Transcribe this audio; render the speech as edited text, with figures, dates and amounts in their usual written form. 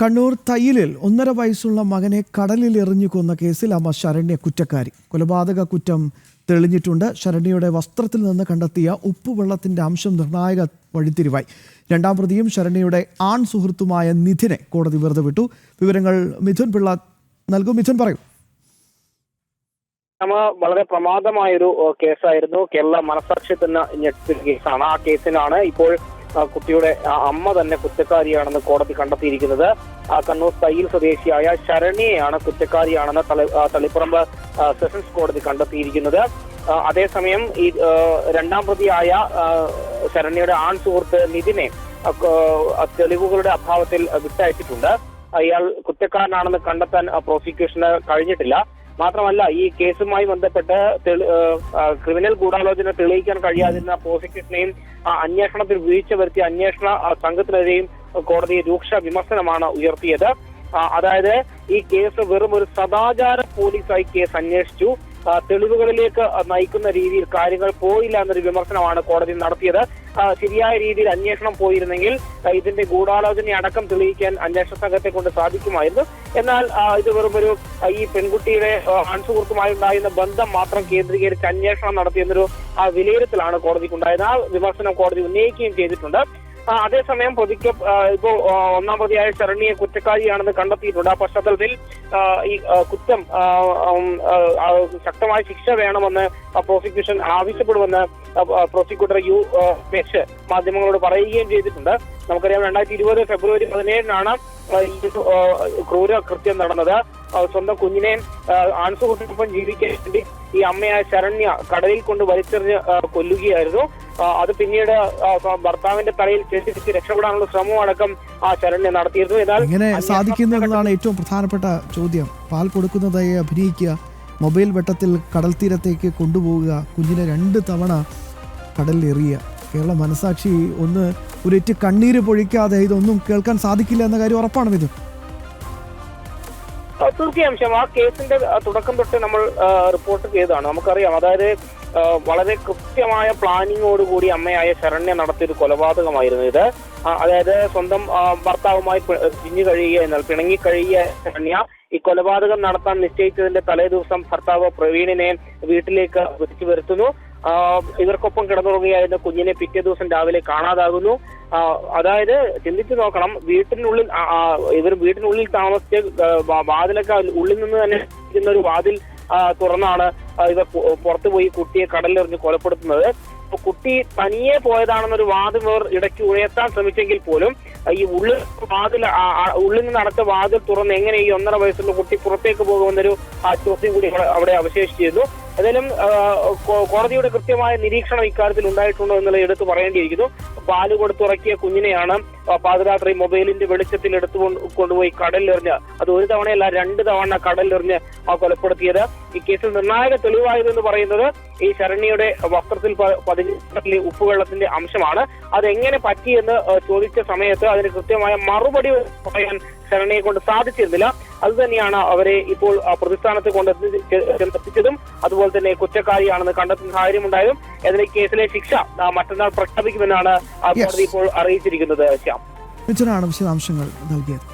കണ്ണൂർ തയ്യിലിൽ 1.5 വയസ്സുള്ള മകനെ കടലിൽ എറിഞ്ഞു കൊന്ന കേസിൽ അമ്മ ശരണ്യ കുറ്റക്കാരി. കൊലപാതക കുറ്റം തെളിഞ്ഞിട്ടുണ്ട്. ശരണ്യയുടെ വസ്ത്രത്തിൽ നിന്ന് കണ്ടെത്തിയ ഉപ്പുവെള്ളത്തിന്റെ അംശം നിർണായക വഴിത്തിരിവായി. രണ്ടാം പ്രതിയും ശരണ്യയുടെ ആൺ സുഹൃത്തുമായ നിധിനെ കോടതി വെറുതെ വിട്ടു. വിവരങ്ങൾ മിഥുൻ പിള്ള നൽകും. മിഥുൻ പറയൂ. വളരെ പ്രമാദമായൊരു കേസായിരുന്നു. കേരള മനസാക്ഷി തന്നെ ഞെട്ടിച്ച കേസാണ്. ആ കേസിനാണ് ഇപ്പോൾ കുട്ടിയുടെ അമ്മ തന്നെ കുറ്റക്കാരിയാണെന്ന് കോടതി കണ്ടെത്തിയിരിക്കുന്നത്. കണ്ണൂർ തയ്യിൽ സ്വദേശിയായ ശരണ്യയാണ് കുറ്റക്കാരിയാണെന്ന് തളിപ്പറമ്പ് സെഷൻസ് കോടതി കണ്ടെത്തിയിരിക്കുന്നത്. അതേസമയം ഈ രണ്ടാം പ്രതിയായ ശരണ്യയുടെ ആൺ സുഹൃത്ത് നിധിനെ തെളിവുകളുടെ അഭാവത്തിൽ വിട്ടയച്ചിട്ടുണ്ട്. ഇയാൾ കുറ്റക്കാരനാണെന്ന് കണ്ടെത്താൻ പ്രോസിക്യൂഷന് കഴിഞ്ഞിട്ടില്ല. മാത്രമല്ല, ഈ കേസുമായി ബന്ധപ്പെട്ട് ക്രിമിനൽ ഗൂഢാലോചന തെളിയിക്കാൻ കഴിയാതിരുന്ന പ്രോസിക്യൂഷനെയും അന്വേഷണത്തിൽ വീഴ്ച വരുത്തിയ അന്വേഷണ സംഘത്തിനെതിരെയും കോടതി രൂക്ഷ വിമർശനമാണ് ഉയർത്തിയത്. അതായത്, ഈ കേസ് വെറും ഒരു സദാചാര പോലീസായി കേസ് അന്വേഷിച്ചു, തെളിവുകളിലേക്ക് നയിക്കുന്ന രീതിയിൽ കാര്യങ്ങൾ പോയില്ല എന്നൊരു വിമർശനമാണ് കോടതി നടത്തിയത്. ശരിയായ രീതിയിൽ അന്വേഷണം പോയിരുന്നെങ്കിൽ ഇതിന്റെ ഗൂഢാലോചന അടക്കം തെളിയിക്കാൻ അന്വേഷണ സംഘത്തെ കൊണ്ട് സാധിക്കുമായിരുന്നു. എന്നാൽ ഇത് വെറും ഒരു ഈ പെൺകുട്ടിയുടെ ആൺസുഹൃത്തുമായി ഉണ്ടായിരുന്ന ബന്ധം മാത്രം കേന്ദ്രീകരിച്ച് അന്വേഷണം നടത്തിയെന്നൊരു വിലയിരുത്തലാണ് കോടതിക്കുണ്ടായത്. ആ വിമർശനം കോടതി ഉന്നയിക്കുകയും ചെയ്തിട്ടുണ്ട്. അതേസമയം പ്രതിക്ക് ഇപ്പോ ഒന്നാം പ്രതിയായ ശരണ്യെ കുറ്റക്കാരിയാണെന്ന് കണ്ടെത്തിയിട്ടുണ്ട്. ആ പശ്ചാത്തലത്തിൽ ഈ കുറ്റം ശക്തമായ ശിക്ഷ വേണമെന്ന് പ്രോസിക്യൂഷൻ ആവശ്യപ്പെടുമെന്ന് പ്രോസിക്യൂട്ടർ യു മെഷ് മാധ്യമങ്ങളോട് പറയുകയും ചെയ്തിട്ടുണ്ട്. നമുക്കറിയാം, 2020 ഫെബ്രുവരി 17-നാണ് ഈ ക്രൂര കൃത്യം നടന്നത്. സ്വന്തം കുഞ്ഞിനെ ആൺസുഹൃത്തിനൊപ്പം ജീവിക്കാൻ വേണ്ടി ഈ അമ്മയായ ശരണ്യ കടലിൽ കൊണ്ട് വലിച്ചെറിഞ്ഞ് കൊല്ലുകയായിരുന്നു. അത് പിന്നീട് ഭർത്താവിന്റെ തലയിൽ ചെലുത്തി രക്ഷപ്പെടാനുള്ള ശ്രമം അടക്കം ആ ശരണ്യ നടത്തിയിരുന്നു. എന്നാൽ എങ്ങനെ സാധിക്കുന്നു എന്നതാണ് ഏറ്റവും പ്രധാനപ്പെട്ട ചോദ്യം. പാൽ കൊടുക്കുന്നതായി അഭിനയിക്കുക, മൊബൈൽ വെട്ടത്തിൽ കടൽ തീരത്തേക്ക് കൊണ്ടുപോവുക, കുഞ്ഞിനെ 2 തവണ കടലിൽ എറിയുക. കേരള മനസാക്ഷി ഒന്ന് ഒരിറ്റ് കണ്ണീര് പൊഴിക്കാതെ ഇതൊന്നും കേൾക്കാൻ സാധിക്കില്ല എന്ന കാര്യം ഉറപ്പാണ് ഇത്. തീർച്ചയായും ആ കേസിന്റെ തുടക്കം തൊട്ട് നമ്മൾ റിപ്പോർട്ട് ചെയ്തതാണ്. നമുക്കറിയാം, അതായത് വളരെ കൃത്യമായ പ്ലാനിങ്ങോടുകൂടി അമ്മയായ ശരണ്യ നടത്തിയൊരു കൊലപാതകമായിരുന്നു ഇത്. അതായത് സ്വന്തം ഭർത്താവുമായി പിണങ്ങി കഴിയുക ശരണ്യ ഈ കൊലപാതകം നടത്താൻ നിശ്ചയിച്ചതിന്റെ തലേ ദിവസം ഭർത്താവ് പ്രവീണിനെ വീട്ടിലേക്ക് വിളിച്ചു വരുത്തുന്നു. ഇവർക്കൊപ്പം കിടന്നുറങ്ങുകയായിരുന്ന കുഞ്ഞിനെ പിറ്റേ ദിവസം രാവിലെ കാണാതാകുന്നു. അതായത് ചിന്തിച്ചു നോക്കണം, ഇവർ വീട്ടിനുള്ളിൽ താമസിച്ച് വാതിലൊക്കെ ഉള്ളിൽ നിന്ന് തന്നെ ഇരിക്കുന്ന ഒരു വാതിൽ തുറന്നാണ് ഇവർ പുറത്തുപോയി കുട്ടിയെ കടലിലെറിഞ്ഞ് കൊലപ്പെടുത്തുന്നത്. കുട്ടി തനിയെ പോയതാണെന്നൊരു വാദം ഇവർ ഇടയ്ക്ക് ഉയർത്താൻ ശ്രമിച്ചെങ്കിൽ പോലും ഈ ഉള്ളിൽ നിന്ന് അടച്ച വാതിൽ തുറന്ന് എങ്ങനെ ഈ 1.5 വയസ്സുള്ള കുട്ടി പുറത്തേക്ക് പോകുമെന്നൊരു ചോദ്യം കൂടി അവിടെ അവശേഷിച്ചിരുന്നു. ഏതായാലും കോടതിയുടെ കൃത്യമായ നിരീക്ഷണം ഇക്കാര്യത്തിൽ ഉണ്ടായിട്ടുണ്ടോ എന്നുള്ളത് എടുത്തു പറയേണ്ടിയിരിക്കുന്നു. പാല് കൊടുത്തുറക്കിയ കുഞ്ഞിനെയാണ് പാതിരാത്രി മൊബൈലിന്റെ വെളിച്ചത്തിൽ കൊണ്ടുപോയി കടലിലെറിഞ്ഞ്, അത് 1 തവണയല്ല 2 തവണ കടലിലെറിഞ്ഞ് കൊലപ്പെടുത്തിയത്. ഈ കേസിൽ നിർണായക തെളിവായതെന്ന് പറയുന്നത് ഈ ശരണ്യയുടെ വസ്ത്രത്തിൽ പതിഞ്ഞ ഉപ്പുവെള്ളത്തിന്റെ അംശമാണ്. അതെങ്ങനെ പറ്റിയെന്ന് ചോദിച്ച സമയത്ത് അതിന് കൃത്യമായ മറുപടി പറയാൻ ശരണ്യയെ കൊണ്ട് സാധിച്ചിരുന്നില്ല. അത് തന്നെയാണ് അവരെ ഇപ്പോൾ പ്രതിസ്ഥാനത്ത് കൊണ്ടെത്തിച്ചതും അതുപോലെ തന്നെ കുറ്റക്കാരിയാണെന്ന് കണ്ടെത്തുന്ന സാഹചര്യമുണ്ടായതും. എന്നാൽ ഈ കേസിലെ ശിക്ഷ മറ്റന്നാൾ പ്രഖ്യാപിക്കുമെന്നാണ് കോടതി ഇപ്പോൾ അറിയിച്ചിരിക്കുന്നത്. വിശദാംശങ്ങൾ നൽകിയത്.